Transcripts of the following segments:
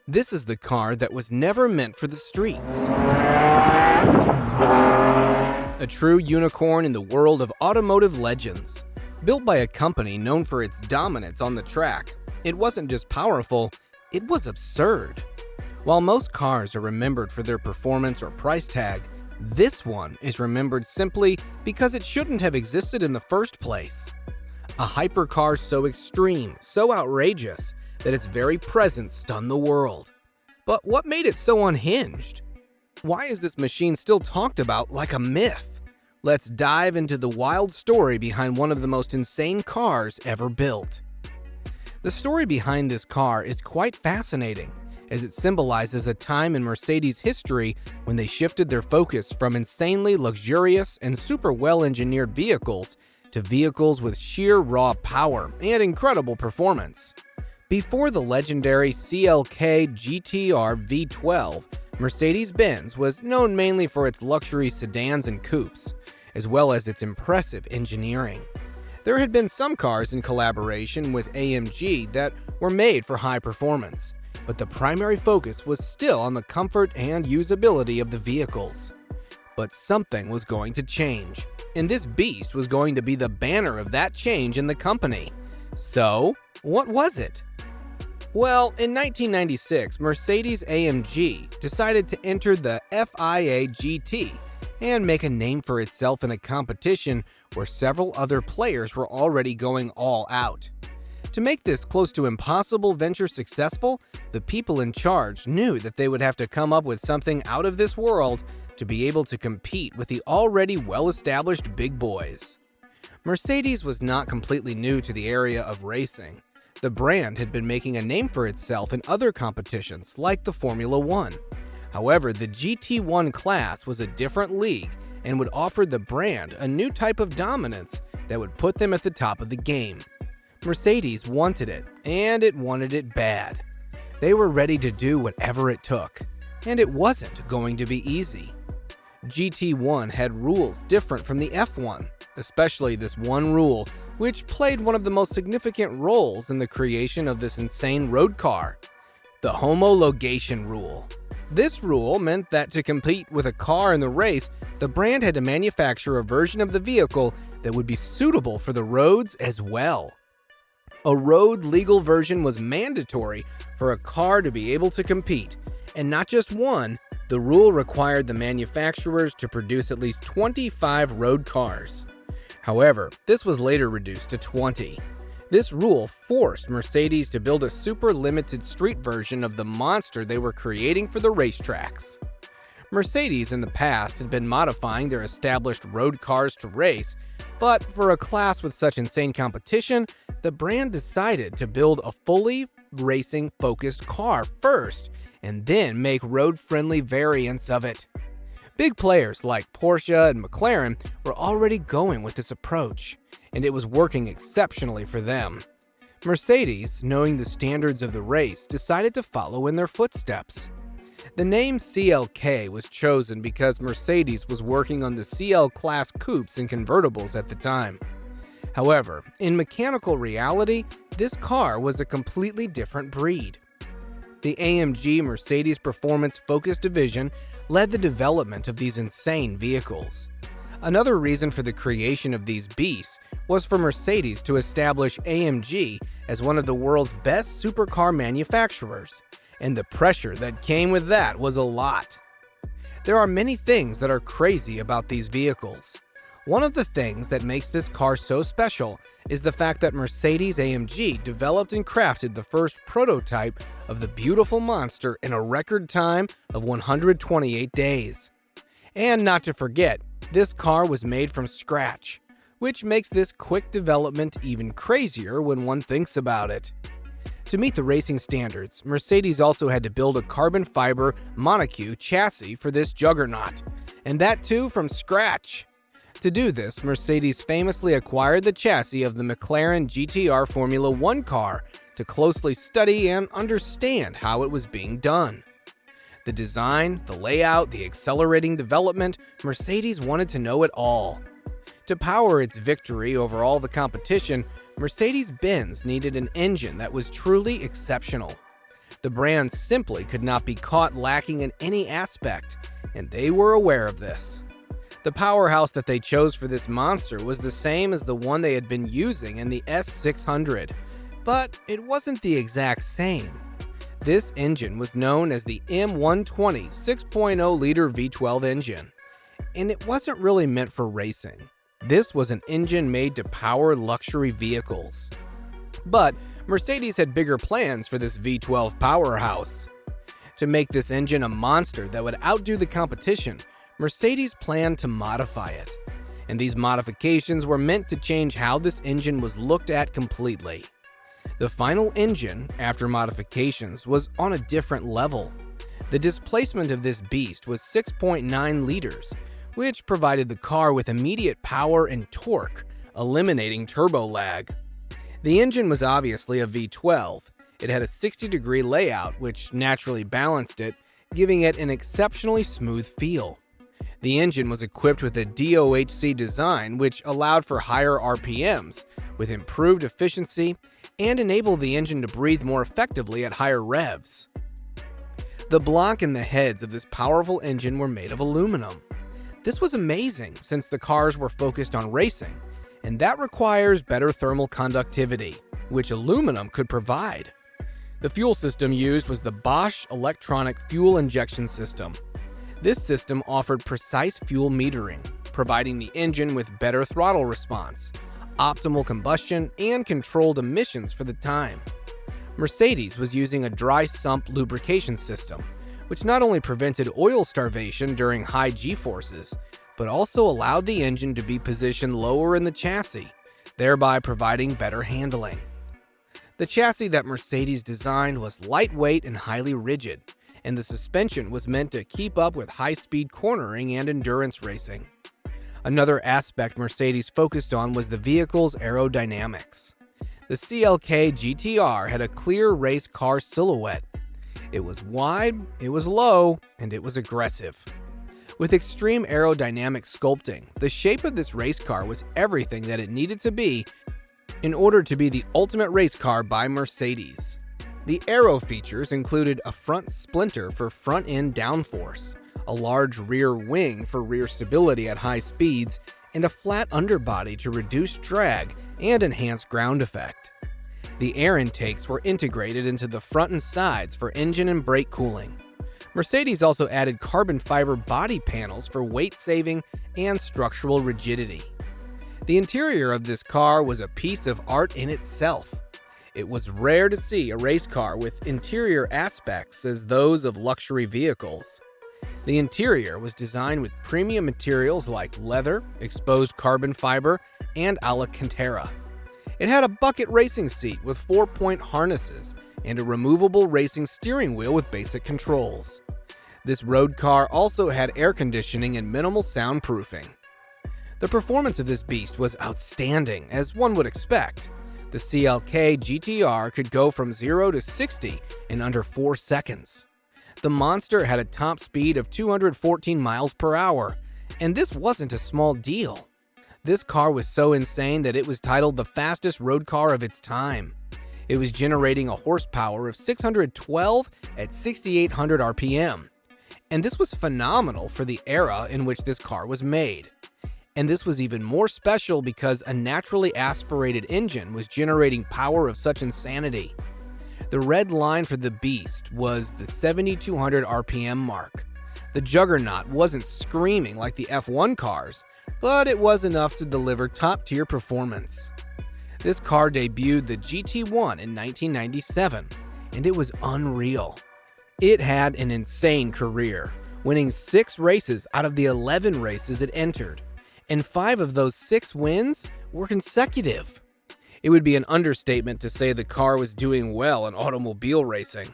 This is the car that was never meant for the streets. A true unicorn in the world of automotive legends. Built by a company known for its dominance on the track, it wasn't just powerful, it was absurd. While most cars are remembered for their performance or price tag, this one is remembered simply because it shouldn't have existed in the first place. A hypercar so extreme, so outrageous, that its very presence stunned the world. But what made it so unhinged? Why is this machine still talked about like a myth? Let's dive into the wild story behind one of the most insane cars ever built. The story behind this car is quite fascinating, as it symbolizes a time in Mercedes history when they shifted their focus from insanely luxurious and super well-engineered vehicles to vehicles with sheer raw power and incredible performance. Before the legendary CLK-GTR V12, Mercedes-Benz was known mainly for its luxury sedans and coupes, as well as its impressive engineering. There had been some cars in collaboration with AMG that were made for high performance, but the primary focus was still on the comfort and usability of the vehicles. But something was going to change, and this beast was going to be the banner of that change in the company. So, what was it? Well, in 1996, Mercedes-AMG decided to enter the FIA GT and make a name for itself in a competition where several other players were already going all out. To make this close to impossible venture successful, the people in charge knew that they would have to come up with something out of this world to be able to compete with the already well-established big boys. Mercedes was not completely new to the area of racing. The brand had been making a name for itself in other competitions like the Formula One. However, the GT1 class was a different league and would offer the brand a new type of dominance that would put them at the top of the game. Mercedes wanted it, and it wanted it bad. They were ready to do whatever it took, and it wasn't going to be easy. GT1 had rules different from the F1, especially this one rule, which played one of the most significant roles in the creation of this insane road car: the homologation rule. This rule meant that to compete with a car in the race, the brand had to manufacture a version of the vehicle that would be suitable for the roads as well. A road-legal version was mandatory for a car to be able to compete, and not just one. The rule required the manufacturers to produce at least 25 road cars. However, this was later reduced to 20. This rule forced Mercedes to build a super limited street version of the monster they were creating for the racetracks. Mercedes in the past had been modifying their established road cars to race, but for a class with such insane competition, the brand decided to build a fully racing-focused car first, and then make road-friendly variants of it. Big players like Porsche and McLaren were already going with this approach, and it was working exceptionally for them. Mercedes, knowing the standards of the race, decided to follow in their footsteps. The name CLK was chosen because Mercedes was working on the CL class coupes and convertibles at the time. However, in mechanical reality, this car was a completely different breed. The AMG Mercedes Performance Focus division led the development of these insane vehicles. Another reason for the creation of these beasts was for Mercedes to establish AMG as one of the world's best supercar manufacturers, and the pressure that came with that was a lot. There are many things that are crazy about these vehicles. One of the things that makes this car so special is the fact that Mercedes-AMG developed and crafted the first prototype of the beautiful monster in a record time of 128 days. And not to forget, this car was made from scratch, which makes this quick development even crazier when one thinks about it. To meet the racing standards, Mercedes also had to build a carbon fiber monocoque chassis for this juggernaut, and that too from scratch. To do this, Mercedes famously acquired the chassis of the McLaren GTR Formula One car to closely study and understand how it was being done. The design, the layout, the accelerating development, Mercedes wanted to know it all. To power its victory over all the competition, Mercedes-Benz needed an engine that was truly exceptional. The brand simply could not be caught lacking in any aspect, and they were aware of this. The powerhouse that they chose for this monster was the same as the one they had been using in the S600, but it wasn't the exact same. This engine was known as the M120 6.0-liter V12 engine, and it wasn't really meant for racing. This was an engine made to power luxury vehicles. But Mercedes had bigger plans for this V12 powerhouse. To make this engine a monster that would outdo the competition, Mercedes planned to modify it. And these modifications were meant to change how this engine was looked at completely. The final engine, after modifications, was on a different level. The displacement of this beast was 6.9 liters, which provided the car with immediate power and torque, eliminating turbo lag. The engine was obviously a V12. It had a 60-degree layout, which naturally balanced it, giving it an exceptionally smooth feel. The engine was equipped with a DOHC design, which allowed for higher RPMs, with improved efficiency, and enabled the engine to breathe more effectively at higher revs. The block and the heads of this powerful engine were made of aluminum. This was amazing since the cars were focused on racing, and that requires better thermal conductivity, which aluminum could provide. The fuel system used was the Bosch electronic fuel injection system. This system offered precise fuel metering, providing the engine with better throttle response, optimal combustion, and controlled emissions for the time. Mercedes was using a dry sump lubrication system, which not only prevented oil starvation during high G-forces, but also allowed the engine to be positioned lower in the chassis, thereby providing better handling. The chassis that Mercedes designed was lightweight and highly rigid, and the suspension was meant to keep up with high-speed cornering and endurance racing. Another aspect Mercedes focused on was the vehicle's aerodynamics. The CLK-GTR had a clear race car silhouette. It was wide, it was low, and it was aggressive. With extreme aerodynamic sculpting, the shape of this race car was everything that it needed to be in order to be the ultimate race car by Mercedes. The aero features included a front splinter for front-end downforce, a large rear wing for rear stability at high speeds, and a flat underbody to reduce drag and enhance ground effect. The air intakes were integrated into the front and sides for engine and brake cooling. Mercedes also added carbon fiber body panels for weight saving and structural rigidity. The interior of this car was a piece of art in itself. It was rare to see a race car with interior aspects as those of luxury vehicles. The interior was designed with premium materials like leather, exposed carbon fiber, and Alcantara. It had a bucket racing seat with 4-point harnesses and a removable racing steering wheel with basic controls. This road car also had air conditioning and minimal soundproofing. The performance of this beast was outstanding, as one would expect. The CLK-GTR could go from 0 to 60 in under 4 seconds. The monster had a top speed of 214 miles per hour, and this wasn't a small deal. This car was so insane that it was titled the fastest road car of its time. It was generating a horsepower of 612 at 6,800 RPM. And this was phenomenal for the era in which this car was made. And this was even more special because a naturally aspirated engine was generating power of such insanity. The red line for the beast was the 7,200 RPM mark. The Juggernaut wasn't screaming like the F1 cars, but it was enough to deliver top-tier performance. This car debuted the GT1 in 1997, and it was unreal. It had an insane career, winning 6 races out of the 11 races it entered, and 5 of those 6 wins were consecutive. It would be an understatement to say the car was doing well in automobile racing,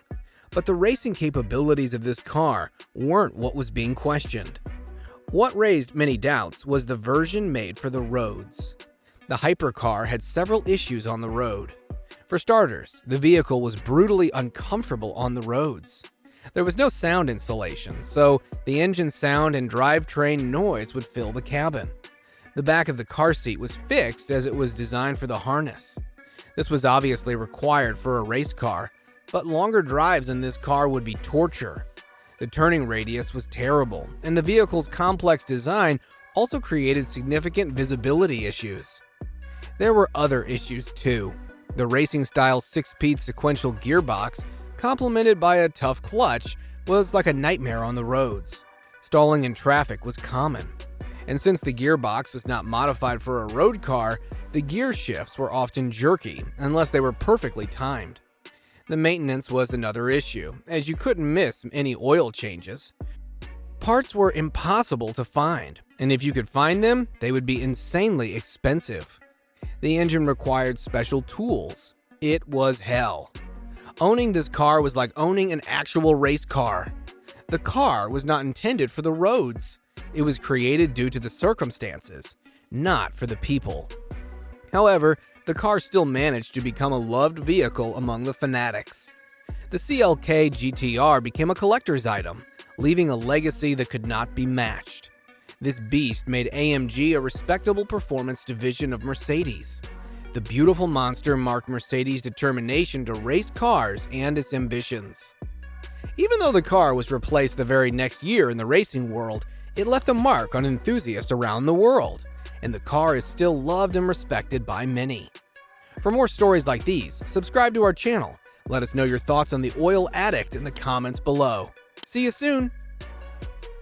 but the racing capabilities of this car weren't what was being questioned. What raised many doubts was the version made for the roads. The hypercar had several issues on the road. For starters, the vehicle was brutally uncomfortable on the roads. There was no sound insulation, so the engine sound and drivetrain noise would fill the cabin. The back of the car seat was fixed as it was designed for the harness. This was obviously required for a race car, but longer drives in this car would be torture. The turning radius was terrible, and the vehicle's complex design also created significant visibility issues. There were other issues too. The racing-style 6-speed sequential gearbox, complemented by a tough clutch, was like a nightmare on the roads. Stalling in traffic was common. And since the gearbox was not modified for a road car, the gear shifts were often jerky unless they were perfectly timed. The maintenance was another issue, as you couldn't miss any oil changes. Parts were impossible to find, and if you could find them, they would be insanely expensive. The engine required special tools. It was hell. Owning this car was like owning an actual race car. The car was not intended for the roads. It was created due to the circumstances, not for the people. However, the car still managed to become a loved vehicle among the fanatics. The CLK-GTR became a collector's item, leaving a legacy that could not be matched. This beast made AMG a respectable performance division of Mercedes. The beautiful monster marked Mercedes' determination to race cars and its ambitions. Even though the car was replaced the very next year in the racing world, it left a mark on enthusiasts around the world, and the car is still loved and respected by many. For more stories like these, subscribe to our channel. Let us know your thoughts on the oil addict in the comments below. See you soon!